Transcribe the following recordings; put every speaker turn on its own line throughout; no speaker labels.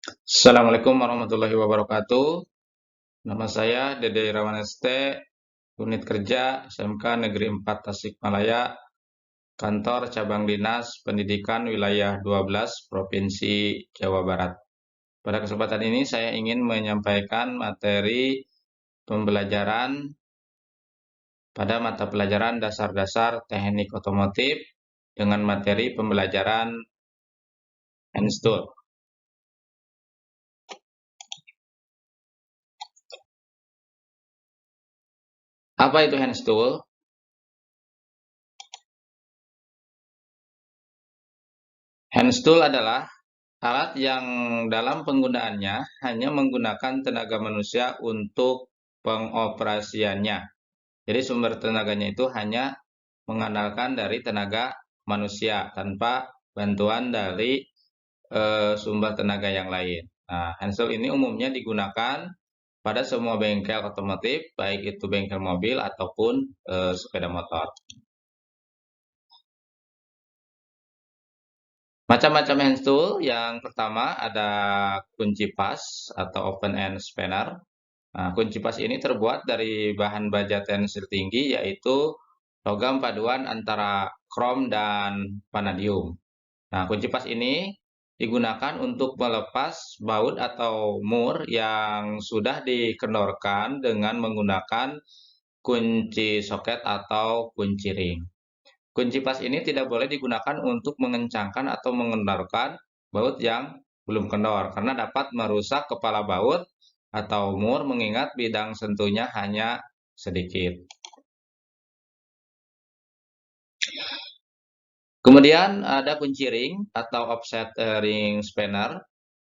Assalamualaikum warahmatullahi wabarakatuh. Nama saya Dede Irawan ST, Unit Kerja SMK Negeri 4 Tasikmalaya, Kantor Cabang Dinas Pendidikan Wilayah 12, Provinsi Jawa Barat. Pada kesempatan ini saya ingin menyampaikan materi pembelajaran pada mata pelajaran dasar-dasar teknik otomotif dengan materi pembelajaran hand tool. Apa itu hand tool? Hand tool adalah alat yang dalam penggunaannya hanya menggunakan tenaga manusia untuk pengoperasiannya. Jadi sumber tenaganya itu hanya mengandalkan dari tenaga manusia tanpa bantuan dari sumber tenaga yang lain. Nah, handset ini umumnya digunakan pada semua bengkel otomotif, baik itu bengkel mobil ataupun sepeda motor. Macam-macam hand tool, yang pertama ada kunci pas atau open end spanner. Nah, kunci pas ini terbuat dari bahan baja tensil tinggi, yaitu logam paduan antara krom dan vanadium. Nah, kunci pas ini digunakan untuk melepas baut atau mur yang sudah dikendorkan dengan menggunakan kunci soket atau kunci ring. Kunci pas ini tidak boleh digunakan untuk mengencangkan atau mengendorkan baut yang belum kendor, karena dapat merusak kepala baut atau mur mengingat bidang sentuhnya hanya sedikit. Kemudian ada kunci ring atau offset ring spanner.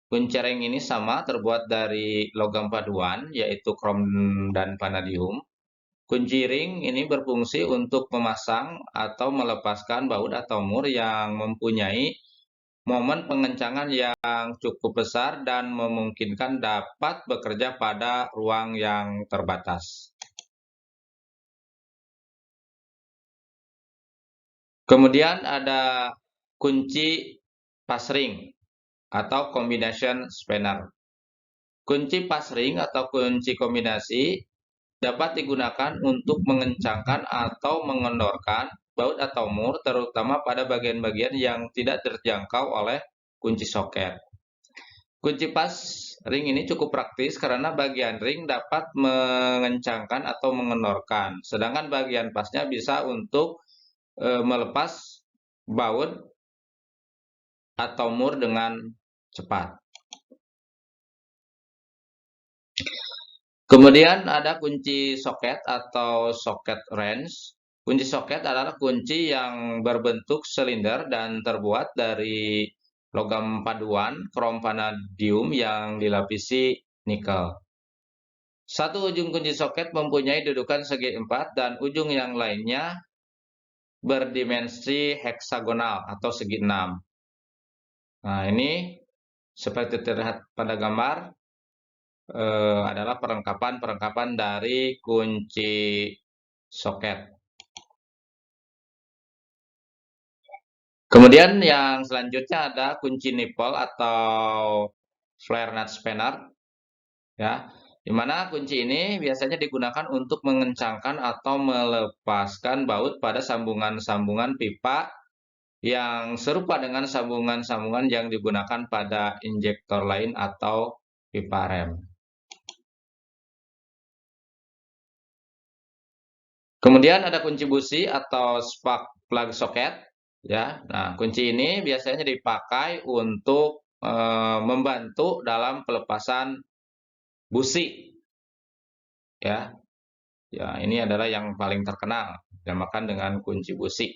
Kunci ring ini sama, terbuat dari logam paduan, yaitu krom dan vanadium. Kunci ring ini berfungsi untuk memasang atau melepaskan baut atau mur yang mempunyai momen pengencangan yang cukup besar dan memungkinkan dapat bekerja pada ruang yang terbatas. Kemudian ada kunci passring atau combination spanner. Kunci passring atau kunci kombinasi dapat digunakan untuk mengencangkan atau mengendorkan baut atau mur, terutama pada bagian-bagian yang tidak terjangkau oleh kunci soket. Kunci pas ring ini cukup praktis karena bagian ring dapat mengencangkan atau mengendorkan, sedangkan bagian pasnya bisa untuk melepas baut atau mur dengan cepat. Kemudian ada kunci soket atau soket wrench. Kunci soket adalah kunci yang berbentuk silinder dan terbuat dari logam paduan krom vanadium yang dilapisi nikel. Satu ujung kunci soket mempunyai dudukan segi 4 dan ujung yang lainnya berdimensi heksagonal atau segi 6. Nah, ini seperti terlihat pada gambar adalah perlengkapan-perlengkapan dari kunci soket. Kemudian yang selanjutnya ada kunci nipple atau flare nut spanner, ya, di mana kunci ini biasanya digunakan untuk mengencangkan atau melepaskan baut pada sambungan-sambungan pipa yang serupa dengan sambungan-sambungan yang digunakan pada injektor lain atau pipa rem. Kemudian ada kunci busi atau spark plug socket, ya. Nah, kunci ini biasanya dipakai untuk membantu dalam pelepasan busi, ya. Ya, ini adalah yang paling terkenal, dinamakan dengan kunci busi.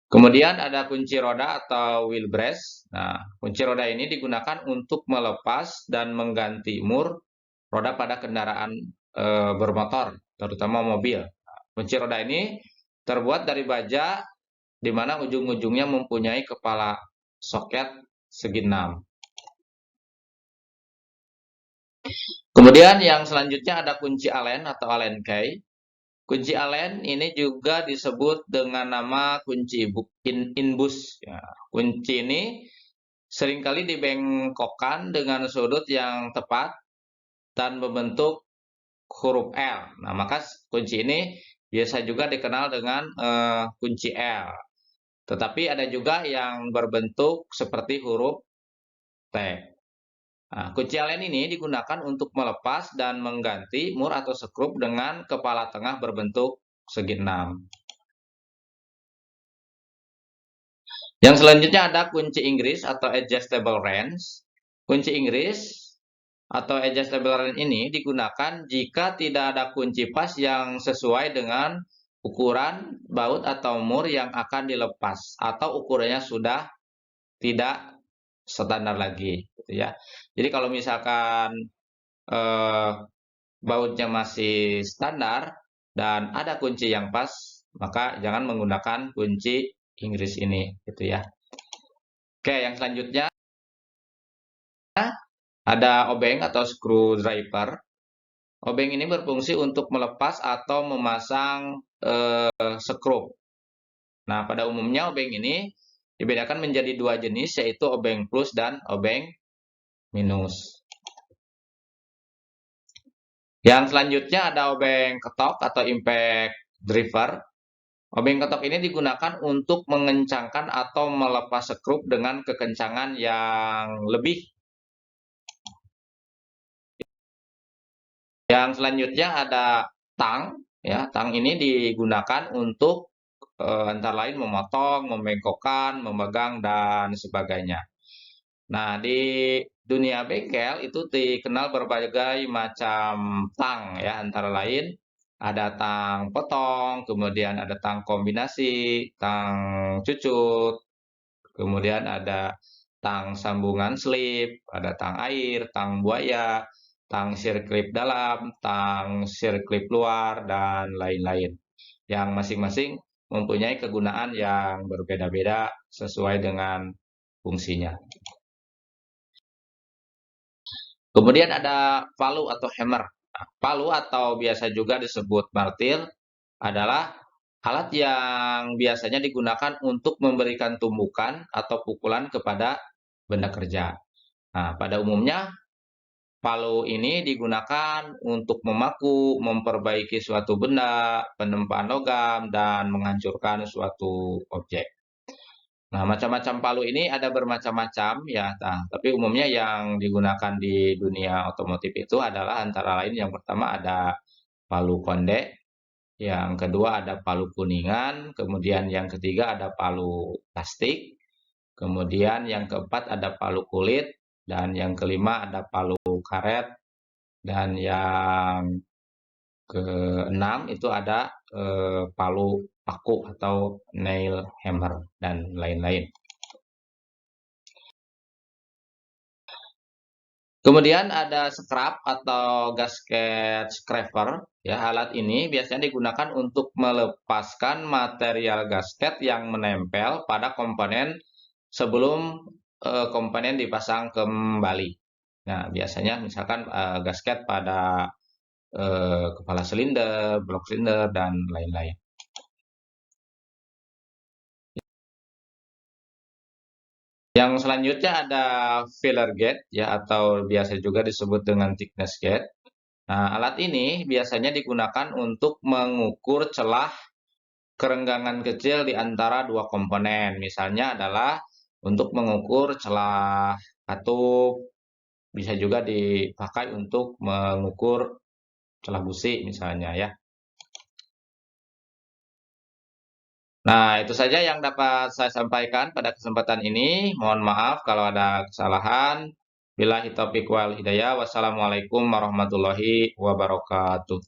Kemudian ada kunci roda atau wheel brace. Nah, kunci roda ini digunakan untuk melepas dan mengganti mur roda pada kendaraan bermotor, terutama mobil. Kunci roda ini terbuat dari baja di mana ujung-ujungnya mempunyai kepala soket segi 6. Kemudian yang selanjutnya ada kunci Allen atau Allen key. Kunci Allen ini juga disebut dengan nama kunci inbus. Ya, kunci ini seringkali dibengkokkan dengan sudut yang tepat dan membentuk huruf L. Nah, maka kunci ini biasa juga dikenal dengan kunci L. Tetapi ada juga yang berbentuk seperti huruf T. Nah, kunci Allen ini digunakan untuk melepas dan mengganti mur atau skrup dengan kepala tengah berbentuk segi 6. Yang selanjutnya ada kunci Inggris atau adjustable wrench. Kunci Inggris atau adjustable wrench ini digunakan jika tidak ada kunci pas yang sesuai dengan ukuran baut atau mur yang akan dilepas atau ukurannya sudah tidak standar lagi, gitu ya. Jadi kalau misalkan eh, bautnya masih standar dan ada kunci yang pas, maka jangan menggunakan kunci Inggris ini, gitu ya. Oke, yang selanjutnya ada obeng atau screwdriver. Obeng ini berfungsi untuk melepas atau memasang skrup. Nah, pada umumnya obeng ini dibedakan menjadi dua jenis, yaitu obeng plus dan obeng minus. Yang selanjutnya ada obeng ketok atau impact driver. Obeng ketok ini digunakan untuk mengencangkan atau melepas skrup dengan kekencangan yang lebih. Yang selanjutnya ada tang. Ya, tang ini digunakan untuk antara lain memotong, membengkokkan, memegang, dan sebagainya. Nah, di dunia bengkel itu dikenal berbagai macam tang, ya, antara lain ada tang potong, kemudian ada tang kombinasi, tang cucut, kemudian ada tang sambungan slip, ada tang air, tang buaya, tang sirklip dalam, tang sirklip luar, dan lain-lain. Yang masing-masing mempunyai kegunaan yang berbeda-beda sesuai dengan fungsinya. Kemudian ada palu atau hammer. Nah, palu atau biasa juga disebut martil adalah alat yang biasanya digunakan untuk memberikan tumbukan atau pukulan kepada benda kerja. Nah, pada umumnya palu ini digunakan untuk memaku, memperbaiki suatu benda, penempaan logam, dan menghancurkan suatu objek. Nah, macam-macam palu ini ada bermacam-macam ya. Nah, tapi umumnya yang digunakan di dunia otomotif itu adalah antara lain yang pertama ada palu konde, yang kedua ada palu kuningan, kemudian yang ketiga ada palu plastik, kemudian yang keempat ada palu kulit, dan yang kelima ada palu karet, dan yang keenam itu ada palu paku atau nail hammer dan lain-lain. Kemudian ada scrap atau gasket scraper. Ya, alat ini biasanya digunakan untuk melepaskan material gasket yang menempel pada komponen sebelum komponen dipasang kembali. Nah, biasanya misalkan gasket pada kepala silinder, blok silinder, dan lain-lain. Yang selanjutnya ada filler gauge ya atau biasa juga disebut dengan thickness gauge. Nah, alat ini biasanya digunakan untuk mengukur celah kerenggangan kecil di antara dua komponen. Misalnya adalah untuk mengukur celah katup, bisa juga dipakai untuk mengukur celah busi misalnya ya. Nah, itu saja yang dapat saya sampaikan pada kesempatan ini. Mohon maaf kalau ada kesalahan. Billahi taufiq wal hidayah. Wassalamualaikum warahmatullahi wabarakatuh.